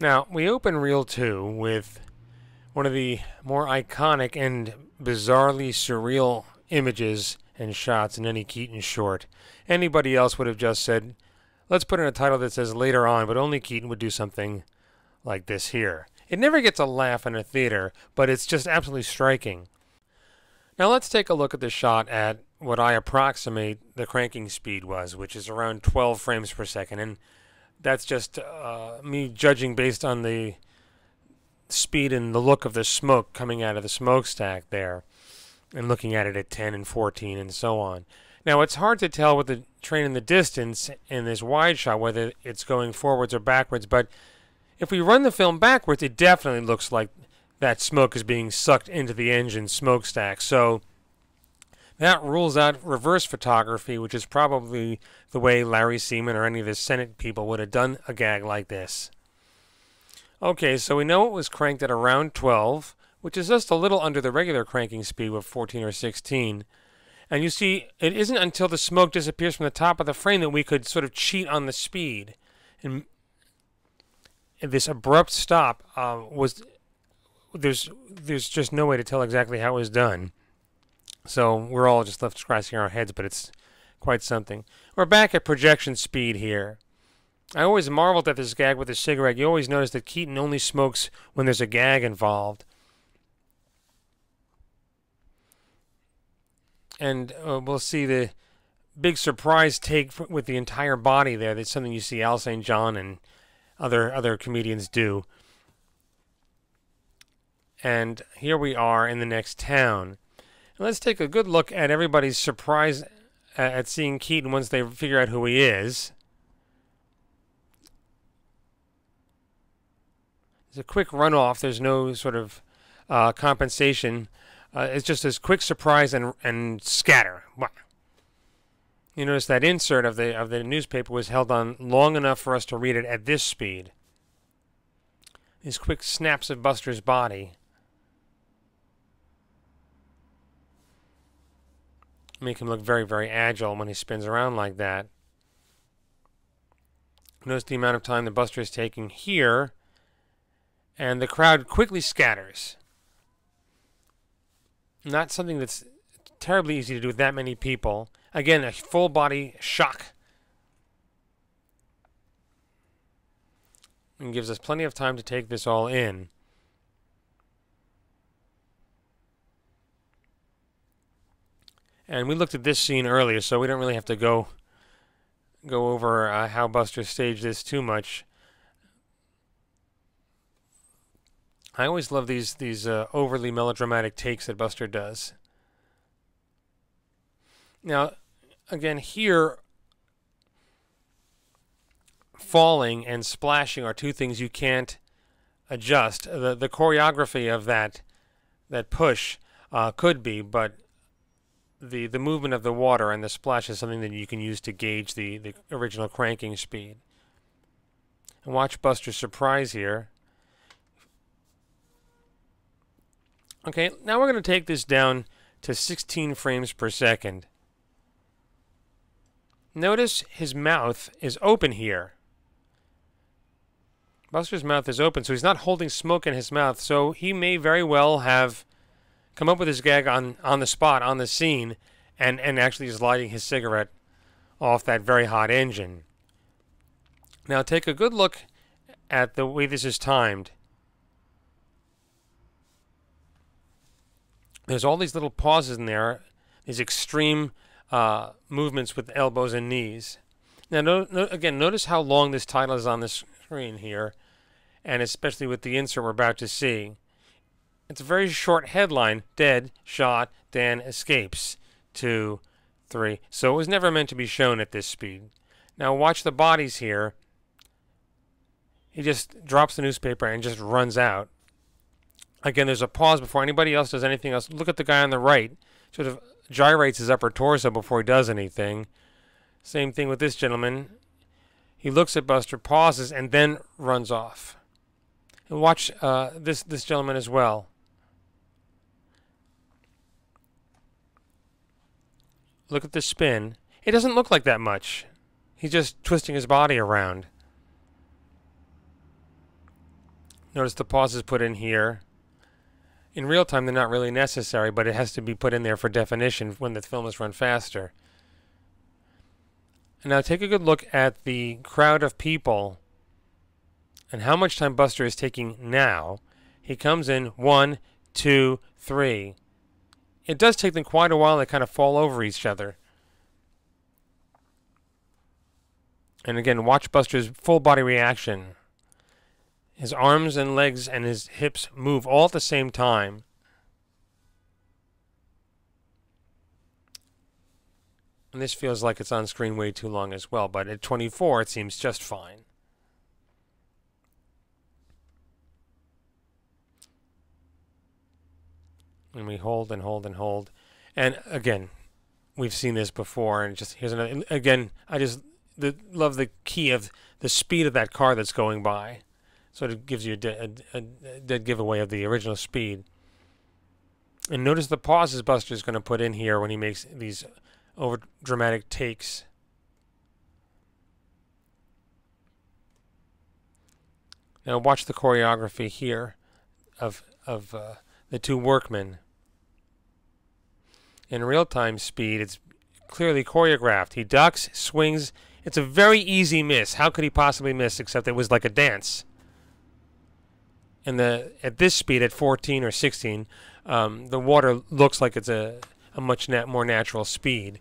Now, we open Reel 2 with one of the more iconic and bizarrely surreal images and shots in any Keaton short. Anybody else would have just said, let's put in a title that says later on, but only Keaton would do something like this here. It never gets a laugh in a theater, but it's just absolutely striking. Now let's take a look at the shot at what I approximate the cranking speed was, which is around 12 frames per second. And that's just me judging based on the speed and the look of the smoke coming out of the smokestack there, and looking at it at 10 and 14 and so on. Now it's hard to tell with the train in the distance in this wide shot whether it's going forwards or backwards, but if we run the film backwards, it definitely looks like that smoke is being sucked into the engine smokestack. So that rules out reverse photography, which is probably the way Larry Seaman or any of the Senate people would have done a gag like this. Okay, so we know it was cranked at around 12, which is just a little under the regular cranking speed of 14 or 16. And you see, it isn't until the smoke disappears from the top of the frame that we could sort of cheat on the speed. And this abrupt stop there's just no way to tell exactly how it was done. So we're all just left scratching our heads, but it's quite something. We're back at projection speed here. I always marveled at this gag with a cigarette. You always notice that Keaton only smokes when there's a gag involved. And we'll see the big surprise take with the entire body there. That's something you see Al St. John and other comedians do. And here we are in the next town. Let's take a good look at everybody's surprise at seeing Keaton once they figure out who he is. There's a quick runoff. There's no sort of compensation. It's just this quick surprise and scatter. You notice that insert of the newspaper was held on long enough for us to read it at this speed. These quick snaps of Buster's body make him look very, very agile when he spins around like that. Notice the amount of time that Buster is taking here, and the crowd quickly scatters. Not something that's terribly easy to do with that many people. Again, a full body shock. And gives us plenty of time to take this all in. And we looked at this scene earlier, so we don't really have to go over how Buster staged this too much. I always love these overly melodramatic takes that Buster does. Now, again, here, falling and splashing are two things you can't adjust. The choreography of that push could be, but the movement of the water and the splash is something that you can use to gauge the original cranking speed. And watch Buster's surprise here. Okay, now we're going to take this down to 16 frames per second. Notice his mouth is open here. Buster's mouth is open, so he's not holding smoke in his mouth, so he may very well have come up with his gag on the spot, on the scene, and actually is lighting his cigarette off that very hot engine. Now take a good look at the way this is timed. There's all these little pauses in there, these extreme movements with elbows and knees. Now, again, notice how long this title is on the screen here, and especially with the insert we're about to see. It's a very short headline: dead, shot, Dan escapes. 2, 3. So it was never meant to be shown at this speed. Now watch the bodies here. He just drops the newspaper and just runs out. Again, there's a pause before anybody else does anything else. Look at the guy on the right. Sort of gyrates his upper torso before he does anything. Same thing with this gentleman. He looks at Buster, pauses, and then runs off. And watch this gentleman as well. Look at the spin. It doesn't look like that much. He's just twisting his body around. Notice the pauses put in here. In real time, they're not really necessary, but it has to be put in there for definition when the film is run faster. And now take a good look at the crowd of people and how much time Buster is taking now. He comes in 1, 2, 3. It does take them quite a while. They kind of fall over each other. And again, watch Buster's full body reaction. His arms and legs and his hips move all at the same time. And this feels like it's on screen way too long as well, but at 24 it seems just fine. And we hold and hold and hold. And again, we've seen this before, and just here's another. Again, I just love the key of the speed of that car that's going by. So it gives you a dead giveaway of the original speed. And notice the pauses Buster's going to put in here when he makes these over dramatic takes. Now watch the choreography here of the two workmen. In real-time speed, it's clearly choreographed. He ducks, swings. It's a very easy miss. How could he possibly miss except it was like a dance? And at this speed, at 14 or 16, the water looks like it's a much more natural speed.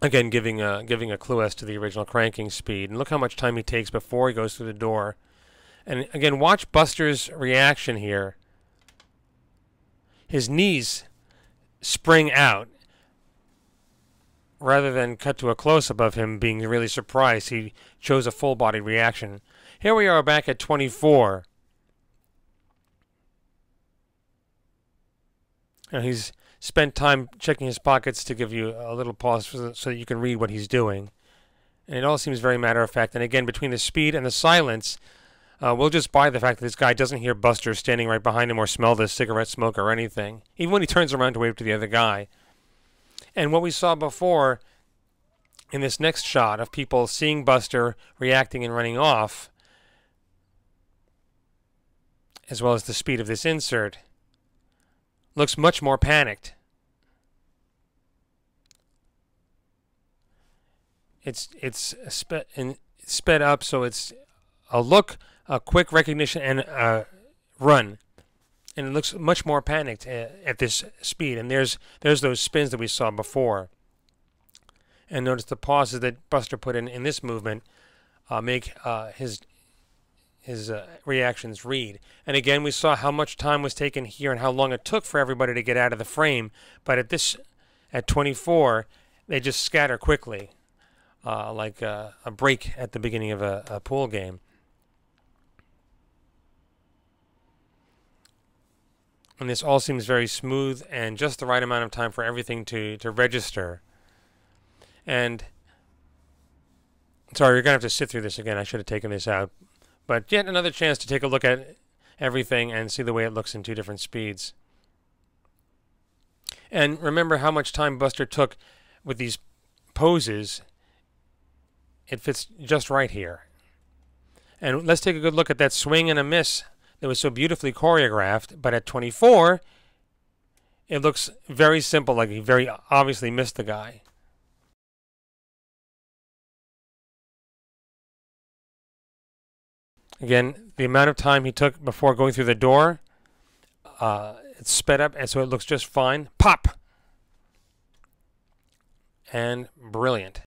Again, giving a clue as to the original cranking speed. And look how much time he takes before he goes through the door. And again, watch Buster's reaction here. His knees spring out. Rather than cut to a close-up of him being really surprised, he chose a full-body reaction. Here we are back at 24. Now he's spent time checking his pockets to give you a little pause so that you can read what he's doing. And it all seems very matter-of-fact. And again, between the speed and the silence, we'll just buy the fact that this guy doesn't hear Buster standing right behind him or smell the cigarette smoke or anything, even when he turns around to wave to the other guy. And what we saw before in this next shot of people seeing Buster reacting and running off, as well as the speed of this insert, looks much more panicked. It's sped up, so it's a look, a quick recognition, and a run. And it looks much more panicked at this speed. And there's those spins that we saw before. And notice the pauses that Buster put in this movement make his reactions read. And again, we saw how much time was taken here and how long it took for everybody to get out of the frame. But at 24, they just scatter quickly, like a break at the beginning of a pool game. And this all seems very smooth and just the right amount of time for everything to register. And sorry, you're going to have to sit through this again. I should have taken this out. But yet another chance to take a look at everything and see the way it looks in two different speeds. And remember how much time Buster took with these poses. It fits just right here. And let's take a good look at that swing and a miss that was so beautifully choreographed. But at 24, it looks very simple, like he very obviously missed the guy. Again, the amount of time he took before going through the door, it's sped up, and so it looks just fine. Pop! And brilliant.